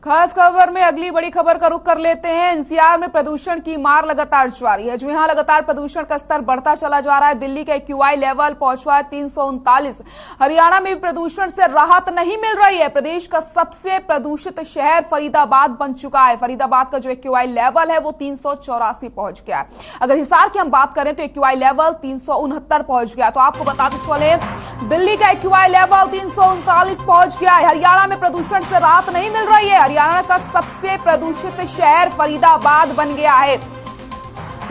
खास खबर में अगली बड़ी खबर का रुख कर लेते हैं। एनसीआर में प्रदूषण की मार लगातार जारी है। जो यहां लगातार प्रदूषण का स्तर बढ़ता चला जा रहा है। दिल्ली का एक्यूआई लेवल पहुंचा है 339। हरियाणा में भी प्रदूषण से राहत नहीं मिल रही है। प्रदेश का सबसे प्रदूषित शहर फरीदाबाद बन चुका है। फरीदाबाद का जो एक्यूआई लेवल है वो 384 पहुंच गया है। अगर हिसार की हम बात करें तो एक्यूआई लेवल 369 पहुंच गया। तो आपको बताते चले दिल्ली का एक्यूआई लेवल 339 पहुंच गया है। हरियाणा में प्रदूषण से राहत नहीं मिल रही है। हरियाणा का सबसे प्रदूषित शहर फरीदाबाद बन गया है।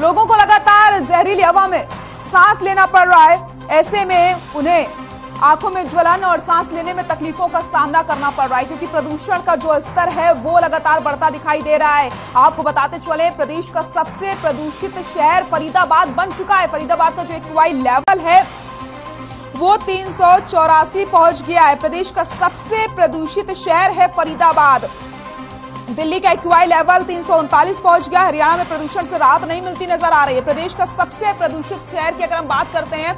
लोगों को लगातार जहरीली हवा में सांस लेना पड़ रहा है। ऐसे में उन्हें आंखों में ज्वलन और सांस लेने में तकलीफों का सामना करना पड़ रहा है, क्योंकि प्रदूषण का जो स्तर है वो लगातार बढ़ता दिखाई दे रहा है। आपको बताते चले प्रदेश का सबसे प्रदूषित शहर फरीदाबाद बन चुका है। फरीदाबाद का जो एक्यूआई लेवल है वो 384 पहुंच गया है। प्रदेश का सबसे प्रदूषित शहर है फरीदाबाद। दिल्ली का एक्यूआई लेवल 339 पहुंच गया। हरियाणा में प्रदूषण से राहत नहीं मिलती नजर आ रही है। प्रदेश का सबसे प्रदूषित शहर की अगर हम बात करते हैं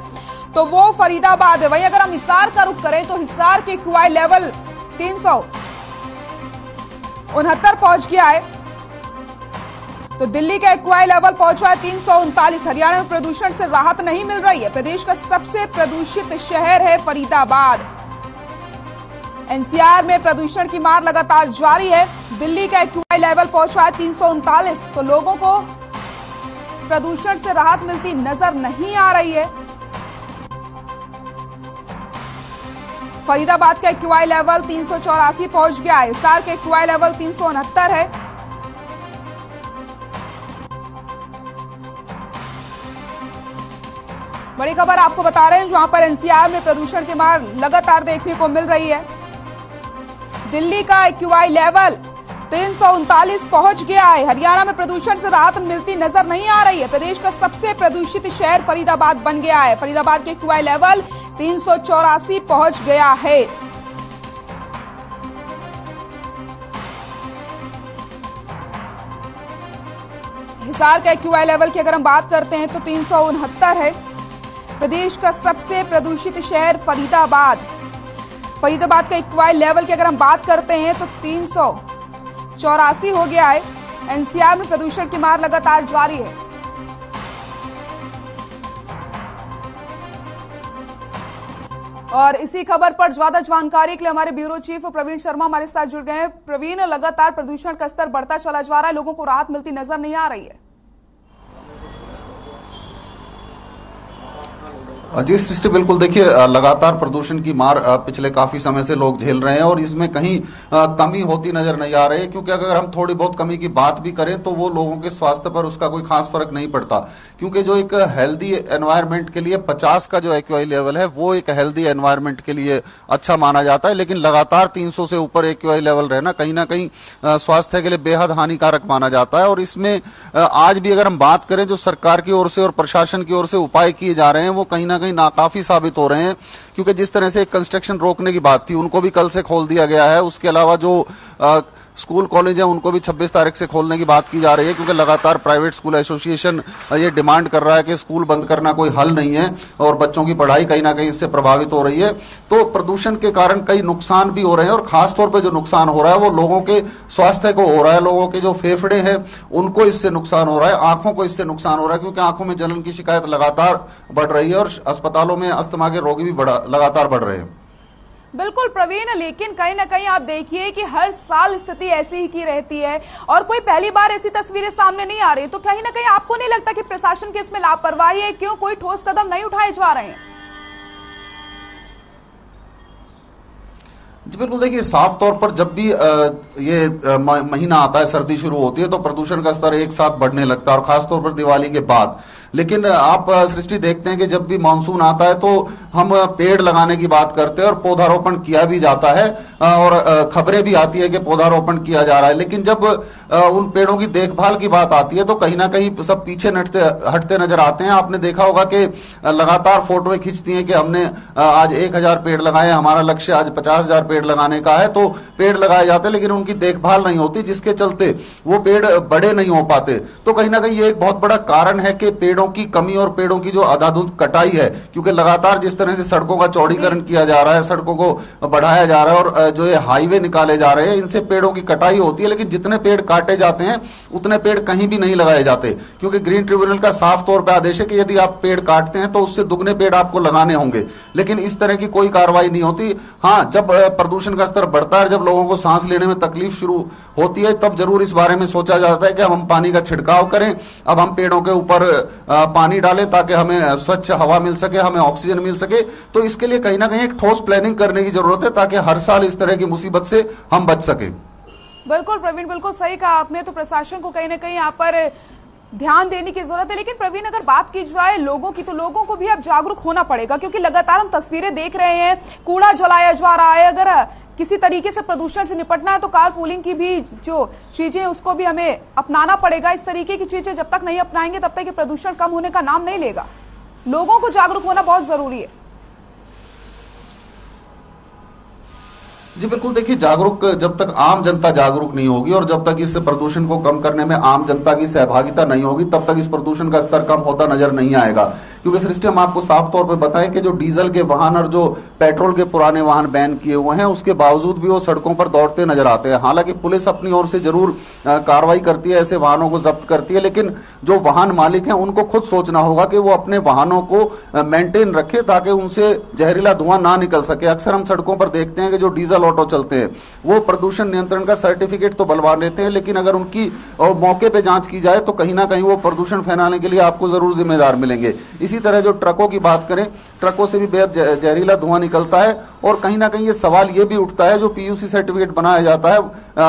तो वो फरीदाबाद है। वहीं अगर हम हिसार का रुख करें तो हिसार के एक्यूआई लेवल 369 पहुंच गया है। तो दिल्ली का एक्यूआई लेवल पहुंचा है 339। हरियाणा में प्रदूषण से राहत नहीं मिल रही है। प्रदेश का सबसे प्रदूषित शहर है फरीदाबाद। एनसीआर में प्रदूषण की मार लगातार जारी है। दिल्ली का एक्यूआई लेवल पहुंचा है 339। तो लोगों को प्रदूषण से राहत मिलती नजर नहीं आ रही है। फरीदाबाद का एक्यूआई लेवल 384 पहुंच गया है। हिसार का एक्यूआई लेवल 369 है। बड़ी खबर आपको बता रहे हैं जहां पर एनसीआर में प्रदूषण की मार लगातार देखने को मिल रही है। दिल्ली का एक्यूआई लेवल 339 पहुंच गया है। हरियाणा में प्रदूषण से राहत मिलती नजर नहीं आ रही है। प्रदेश का सबसे प्रदूषित शहर फरीदाबाद बन गया है। फरीदाबाद के एक्यूआई लेवल 384 पहुंच गया है। हिसार का एक्यूआई लेवल की अगर हम बात करते हैं तो 369 है। प्रदेश का सबसे प्रदूषित शहर फरीदाबाद। फरीदाबाद का एक्यूआई लेवल की अगर हम बात करते हैं तो 384 हो गया है। एनसीआर में प्रदूषण की मार लगातार जारी है। और इसी खबर पर ज्यादा जानकारी के लिए हमारे ब्यूरो चीफ प्रवीण शर्मा हमारे साथ जुड़ गए हैं। प्रवीण, लगातार प्रदूषण का स्तर बढ़ता चला जा रहा है, लोगों को राहत मिलती नजर नहीं आ रही है। जी सृष्टि, बिल्कुल देखिए, लगातार प्रदूषण की मार पिछले काफी समय से लोग झेल रहे हैं और इसमें कहीं कमी होती नजर नहीं आ रही है, क्योंकि अगर हम थोड़ी बहुत कमी की बात भी करें तो वो लोगों के स्वास्थ्य पर उसका कोई खास फर्क नहीं पड़ता, क्योंकि जो एक हेल्दी एनवायरनमेंट के लिए 50 का जो एक्यूआई लेवल है वो एक हेल्दी एनवायरनमेंट के लिए अच्छा माना जाता है। लेकिन लगातार 300 से ऊपर एक्यूआई लेवल रहना कहीं ना कहीं स्वास्थ्य के लिए बेहद हानिकारक माना जाता है। और इसमें आज भी अगर हम बात करें जो सरकार की ओर से और प्रशासन की ओर से उपाय किए जा रहे हैं वो कहीं ना कहीं नाकाफी साबित हो रहे हैं, क्योंकि जिस तरह से कंस्ट्रक्शन रोकने की बात थी उनको भी कल से खोल दिया गया है। उसके अलावा जो स्कूल कॉलेज है उनको भी 26 तारीख से खोलने की बात की जा रही है, क्योंकि लगातार प्राइवेट स्कूल एसोसिएशन ये डिमांड कर रहा है कि स्कूल बंद करना कोई हल नहीं है और बच्चों की पढ़ाई कहीं ना कहीं इससे प्रभावित हो रही है। तो प्रदूषण के कारण कई नुकसान भी हो रहे हैं और खासतौर पर जो नुकसान हो रहा है वो लोगों के स्वास्थ्य को हो रहा है। लोगों के जो फेफड़े हैं उनको इससे नुकसान हो रहा है, आंखों को इससे नुकसान हो रहा है, क्योंकि आंखों में जलन की शिकायत लगातार बढ़ रही है और अस्पतालों में अस्थमा के रोगी भी लगातार बढ़ रहे हैं। बिल्कुल प्रवीण, लेकिन कहीं ना कहीं आप देखिए कि हर साल स्थिति ऐसी ही की रहती है और कोई पहली बार ऐसी तस्वीरें सामने नहीं आ रही। तो कहीं ना कहीं आपको नहीं लगता कि प्रशासन की इसमें लापरवाही है? क्यों कोई ठोस कदम नहीं उठाए जा रहे हैं? जी बिल्कुल, देखिए, साफ तौर पर जब भी ये महीना आता है, सर्दी शुरू होती है तो प्रदूषण का स्तर एक साथ बढ़ने लगता है और खासतौर पर दिवाली के बाद। लेकिन आप सृष्टि देखते हैं कि जब भी मानसून आता है तो हम पेड़ लगाने की बात करते हैं और पौधारोपण किया भी जाता है और खबरें भी आती है कि पौधारोपण किया जा रहा है। लेकिन जब उन पेड़ों की देखभाल की बात आती है तो कहीं ना कहीं सब पीछे हटते नजर आते हैं। आपने देखा होगा कि लगातार फोटोएं खींचती हैं कि हमने आज 1000 पेड़ लगाए, हमारा लक्ष्य आज 50,000 पेड़ लगाने का है। तो पेड़ लगाए जाते हैं लेकिन उनकी देखभाल नहीं होती, जिसके चलते वो पेड़ बड़े नहीं हो पाते। तो कहीं ना कहीं ये एक बहुत बड़ा कारण है कि पेड़ों पेड़ों की कमी और पेड़ों की जो अंधाधुंध कटाई है, क्योंकि लगातार जिस तरह से सड़कों का चौड़ीकरण किया जा रहा है, सड़कों को बढ़ाया जा रहा है और जो ये हाईवे निकाले जा रहे हैं, इनसे पेड़ों की कटाई होती है। लेकिन जितने पेड़ काटे जाते हैं उतने पेड़ कहीं भी नहीं लगाए जाते, क्योंकि ग्रीन ट्रिब्यूनल का साफ तौर पर आदेश है कि यदि आप पेड़ काटते हैं तो उससे दुगने पेड़ आपको लगाने होंगे। लेकिन इस तरह की कोई कार्रवाई नहीं होती। हाँ, जब प्रदूषण का स्तर बढ़ता है, जब लोगों को सांस लेने में तकलीफ शुरू होती है, तब जरूर इस बारे में सोचा जाता है कि हम पानी का छिड़काव करें, अब हम पेड़ों के ऊपर पानी डालें ताकि हमें स्वच्छ हवा मिल सके, हमें ऑक्सीजन मिल सके। तो इसके लिए कहीं ना कहीं एक ठोस प्लानिंग करने की जरूरत है ताकि हर साल इस तरह की मुसीबत से हम बच सके। बिल्कुल प्रवीण, बिल्कुल सही कहा आपने। तो प्रशासन को कहीं ना कहीं यहाँ पर ध्यान देने की जरूरत है। लेकिन प्रवीण, अगर बात की जाए लोगों की, तो लोगों को भी अब जागरूक होना पड़ेगा, क्योंकि लगातार हम तस्वीरें देख रहे हैं, कूड़ा जलाया जा रहा है। अगर किसी तरीके से प्रदूषण से निपटना है तो कार पूलिंग की भी जो चीजें उसको भी हमें अपनाना पड़ेगा। इस तरीके की चीजें जब तक नहीं अपनाएंगे तब तक प्रदूषण कम होने का नाम नहीं लेगा। लोगों को जागरूक होना बहुत जरूरी है। जी बिल्कुल, देखिए जागरूक जब तक आम जनता जागरूक नहीं होगी और जब तक इस प्रदूषण को कम करने में आम जनता की सहभागिता नहीं होगी, तब तक इस प्रदूषण का स्तर कम होता नजर नहीं आएगा। क्योंकि सृष्टि, हम आपको साफ तौर पे बताएं कि जो डीजल के वाहन और जो पेट्रोल के पुराने वाहन बैन किए हुए हैं, उसके बावजूद भी वो सड़कों पर दौड़ते नजर आते हैं। हालांकि पुलिस अपनी ओर से जरूर कार्रवाई करती है, ऐसे वाहनों को जब्त करती है, लेकिन जो वाहन मालिक हैं उनको खुद सोचना होगा कि वो अपने वाहनों को मेंटेन रखे ताकि उनसे जहरीला धुआं ना निकल सके। अक्सर हम सड़कों पर देखते हैं कि जो डीजल ऑटो चलते हैं वो प्रदूषण नियंत्रण का सर्टिफिकेट तो बनवा लेते हैं, लेकिन अगर उनकी मौके पे जांच की जाए तो कहीं ना कहीं वो प्रदूषण फैलाने के लिए आपको जरूर जिम्मेदार मिलेंगे। इसी तरह जो ट्रकों की बात करें, ट्रकों से भी बेहद जहरीला धुआं निकलता है और कहीं ना कहीं ये सवाल ये भी उठता है, जो पीयूसी सर्टिफिकेट बनाया जाता है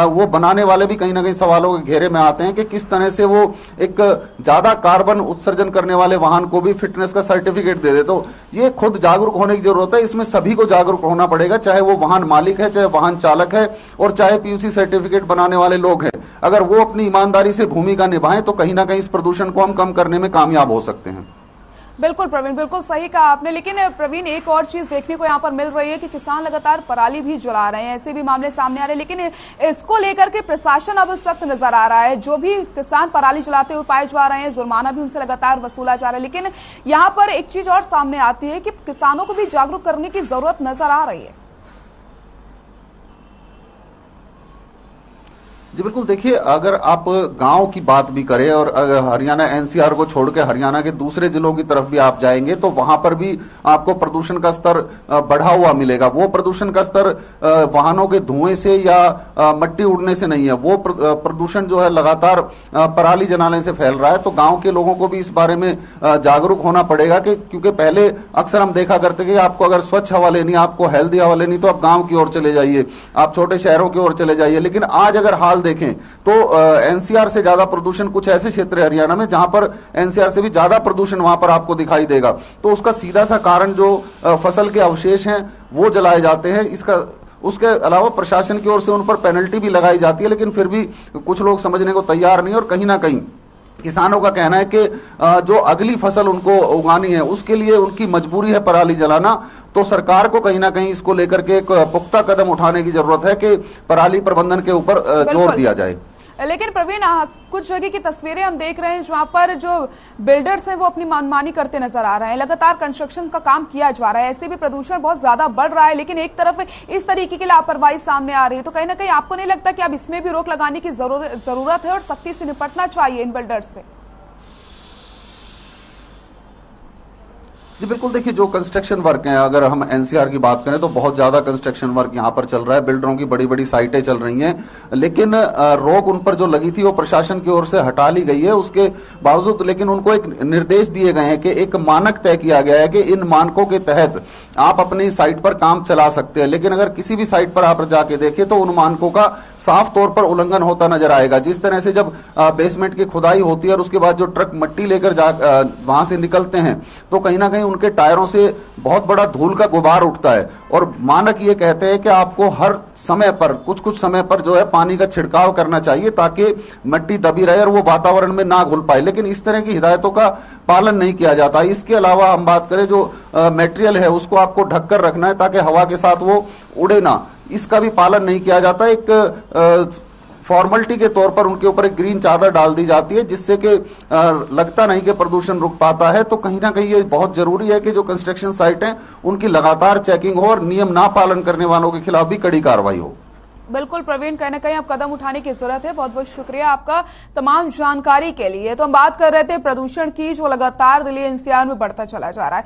वो बनाने वाले भी कहीं ना कहीं सवालों के घेरे में आते हैं कि किस तरह से वो एक ज्यादा कार्बन उत्सर्जन करने वाले वाहन को भी फिटनेस का सर्टिफिकेट दे दे। तो ये खुद जागरूक होने की जरूरत है, इसमें सभी को जागरूक होना पड़ेगा, चाहे वो वाहन मालिक है, चाहे वाहन चालक है और चाहे पीयूसी सर्टिफिकेट बनाने वाले लोग हैं। अगर वो अपनी ईमानदारी से भूमिका निभाएं तो कहीं ना कहीं इस प्रदूषण को हम कम करने में कामयाब हो सकते हैं। बिल्कुल प्रवीण, बिल्कुल सही कहा आपने। लेकिन प्रवीण, एक और चीज देखने को यहाँ पर मिल रही है कि किसान लगातार पराली भी जला रहे हैं, ऐसे भी मामले सामने आ रहे हैं। लेकिन इसको लेकर के प्रशासन अब सख्त नजर आ रहा है। जो भी किसान पराली जलाते हुए पाए जा रहे हैं, जुर्माना भी उनसे लगातार वसूला जा रहा है। लेकिन यहाँ पर एक चीज और सामने आती है कि किसानों को भी जागरूक करने की जरूरत नजर आ रही है। जी बिल्कुल, देखिए अगर आप गांव की बात भी करें और हरियाणा एनसीआर को छोड़ के हरियाणा के दूसरे जिलों की तरफ भी आप जाएंगे तो वहां पर भी आपको प्रदूषण का स्तर बढ़ा हुआ मिलेगा। वो प्रदूषण का स्तर वाहनों के धुएं से या मट्टी उड़ने से नहीं है, वो प्रदूषण जो है लगातार पराली जलाने से फैल रहा है। तो गांव के लोगों को भी इस बारे में जागरूक होना पड़ेगा कि क्योंकि पहले अक्सर हम देखा करते कि आपको अगर स्वच्छ हवा लेनी, आपको हेल्दी हवा लेनी तो आप गाँव की ओर चले जाइए, आप छोटे शहरों की ओर चले जाइए। लेकिन आज अगर हाल देखें तो एनसीआर से ज्यादा प्रदूषण कुछ ऐसे क्षेत्र है हरियाणा में जहां पर एनसीआर से भी ज्यादा प्रदूषण वहां पर आपको दिखाई देगा। तो उसका सीधा सा कारण जो फसल के अवशेष हैं वो जलाए जाते हैं। इसका उसके अलावा प्रशासन की ओर से उन पर पेनल्टी भी लगाई जाती है, लेकिन फिर भी कुछ लोग समझने को तैयार नहीं। और कहीं ना कहीं किसानों का कहना है कि जो अगली फसल उनको उगानी है उसके लिए उनकी मजबूरी है पराली जलाना। तो सरकार को कहीं ना कहीं इसको लेकर के एक पुख्ता कदम उठाने की जरूरत है कि पराली प्रबंधन के ऊपर जोर दिया जाए। लेकिन प्रवीण, कुछ जगह की तस्वीरें हम देख रहे हैं जहां पर जो बिल्डर्स हैं वो अपनी मनमानी करते नजर आ रहे हैं। लगातार कंस्ट्रक्शन का काम किया जा रहा है, ऐसे भी प्रदूषण बहुत ज्यादा बढ़ रहा है। लेकिन एक तरफ इस तरीके की लापरवाही सामने आ रही है, तो कहीं ना कहीं आपको नहीं लगता कि अब इसमें भी रोक लगाने की जरूरत है और सख्ती से निपटना चाहिए इन बिल्डर्स से? जी बिल्कुल, देखिए जो कंस्ट्रक्शन वर्क हैं, अगर हम एनसीआर की बात करें तो बहुत ज्यादा कंस्ट्रक्शन वर्क यहाँ पर चल रहा है, बिल्डरों की बड़ी बड़ी साइटें चल रही हैं। लेकिन रोक उन पर जो लगी थी वो प्रशासन की ओर से हटा ली गई है। उसके बावजूद लेकिन उनको एक निर्देश दिए गए हैं कि एक मानक तय किया गया है कि इन मानकों के तहत आप अपनी साइट पर काम चला सकते हैं। लेकिन अगर किसी भी साइट पर आप जाके देखें तो उन मानकों का साफ तौर पर उल्लंघन होता नजर आएगा। जिस तरह से जब बेसमेंट की खुदाई होती है और उसके बाद जो ट्रक मट्टी लेकर वहां से निकलते हैं तो कहीं ना कहीं उनके टायरों से बहुत बड़ा धूल का गुबार उठता है। और मानक ये कहते हैं कि आपको हर समय पर कुछ समय पर जो है पानी का छिड़काव करना चाहिए ताकि मट्टी दबी रहे और वो वातावरण में ना घुल पाए। लेकिन इस तरह की हिदायतों का पालन नहीं किया जाता। इसके अलावा हम बात करें जो मटेरियल है उसको आपको ढककर रखना है ताकि हवा के साथ वो उड़े ना, इसका भी पालन नहीं किया जाता। एक फॉर्मेलिटी के तौर पर उनके ऊपर एक ग्रीन चादर डाल दी जाती है, जिससे कि लगता नहीं कि प्रदूषण रुक पाता है। तो कहीं ना कहीं ये बहुत जरूरी है कि जो कंस्ट्रक्शन साइट हैं उनकी लगातार चेकिंग हो और नियम ना पालन करने वालों के खिलाफ भी कड़ी कार्रवाई हो। बिल्कुल प्रवीण, कहीं ना कहीं अब कदम उठाने की जरूरत है। बहुत बहुत शुक्रिया आपका तमाम जानकारी के लिए। तो हम बात कर रहे थे प्रदूषण की, जो लगातार दिल्ली एनसीआर में बढ़ता चला जा रहा है।